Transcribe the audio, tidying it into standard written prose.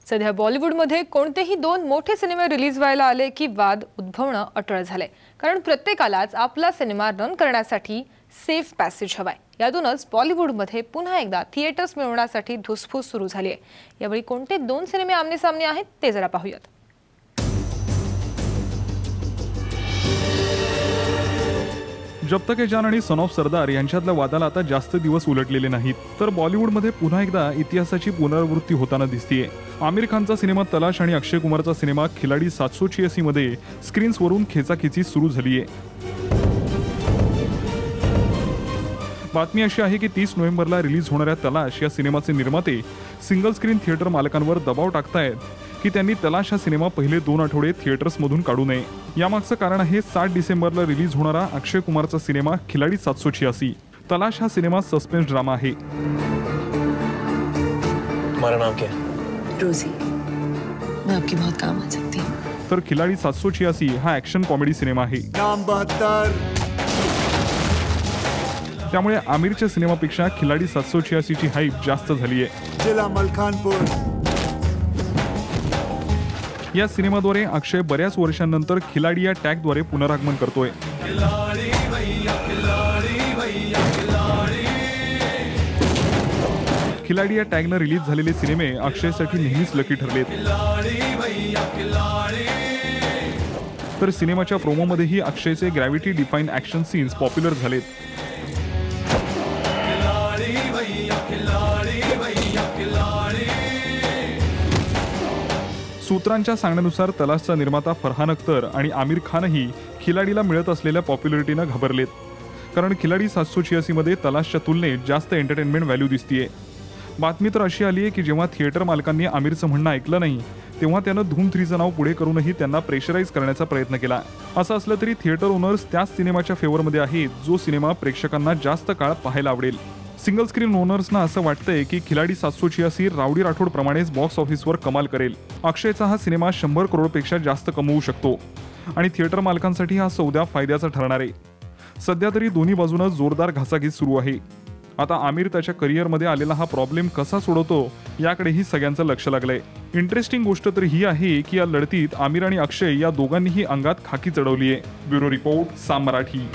सध्या बॉलिवूडमध्ये कोणतेही दोन मोठे सिनेमे रिलीज व्हायला आले की वाद उद्भवणं अटळ झाले, कारण प्रत्येकालाच आपला सिनेमा रन करण्यासाठी सेफ पॅसेज हवाय। यातूनच बॉलिवूडमध्ये पुन्हा एकदा थिएटर्स मिळवण्यासाठी धुसफूस सुरू झाली आहे। यावेळी कोणते दोन सिनेमे आमने-सामने आहेत ते जरा पाहूयात। जब तक है जान आणि सन ऑफ सरदार यांच्यातल्या वादाला आता जास्त दिवस उलटलेले नाहीत, तर बॉलिवूडमध्ये पुन्हा एकदा इतिहासाची पुनरावृत्ती होताना दिसतेय। आमिर खानचा सिनेमा तलाश आणि अक्षय कुमारचा सिनेमा खिलाडी 786 मध्ये स्क्रीन्सवरून खेचाखेची सुरू झालीय। बातमी अशी आहे की 30 नोव्हेंबरला रिलीज होणाऱ्या तलाश या सिनेमाचे निर्माते सिंगल स्क्रीन थिएटर मालकांवर दबाव टाकतायत की त्यांनी तलाश हा सिनेमा पहिले 2 आठवडे थिएटर्समधून काढू नये। यामागचं कारण आहे 7 डिसेंबरला रिलीज होणारा अक्षय कुमारचा सिनेमा खिलाडी 786। तलाश हा सिनेमा सस्पेन्स ड्रामा आहे। तुम्हारा नाम क्या है? रोजी। मैं आपकी बहुत काम आ सकती हूँ। तर खिलाडी 786 हा ॲक्शन कॉमेडी सिनेमा आहे। नाम 72। त्यामुळे आमिरच्या सिनेमापेक्षा खिलाडी 786 ची हाईप जास्त झाली आहे। जिला मलकानपूर। या सिनेमाद्वारे अक्षय बऱ्याच वर्षांनंतर खिलाडी या टॅगद्वारे पुनरागमन करतोय। खिलाडी या टॅगनं रिलीज झालेले सिनेमे अक्षयसाठी नेहमीच लकी ठरलेत। तर सिनेमाच्या प्रोमोमध्येही अक्षयचे gravity define action scenes popular झालेत। सूत्रांच्या सांगण्यानुसार तलाशचा निर्माता फरहान अख्तर आणि आमिर खानही खिलाडीला मिळत असलेल्या पॉप्युलरिटीनं घाबरलेत, कारण खिलाडी 786 मध्ये तलाशच्या तुलनेत जास्त एंटरटेनमेंट व्हॅल्यू दिसतीये। बातमी तर अशी आली आहे की जेव्हा थिएटर मालकांनी आमिरचं म्हणणं ऐकलं नाही, तेव्हा त्यानं धूम 3चं नाव पुढे करूनही त्यांना प्रेशराईज करण्याचा प्रयत्न केला। असं असलं तरी थिएटर ओनर्स त्याच सिनेमाच्या फेवरमध्ये आहेत जो सिनेमा प्रेक्षकांना जास्त काळ पाहायला आवडेल। सिंगल स्क्रीन ओनर्सना असं वाटतंय की खिलाडी 786 रावडी राठोड प्रमाणेच बॉक्स ऑफिसवर कमाल करेल। अक्षयचा हा सिनेमा 100 करोडपेक्षा जास्त कमवू शकतो आणि थिएटर मालकांसाठी हा सौदा फायद्याचा ठरणार आहे। सध्या तरी दोन्ही बाजूनं जोरदार घासाघीस सुरू आहे। आता आमिर त्याच्या करिअरमध्ये आलेला हा प्रॉब्लेम कसा सोडवतो याकडेही सगळ्यांचं लक्ष लागलंय। इंटरेस्टिंग गोष्ट तर ही आहे की या लढतीत आमिर आणि अक्षय या दोघांनीही अंगात खाकी चढवली आहे। Bureau report, Saam Marathi.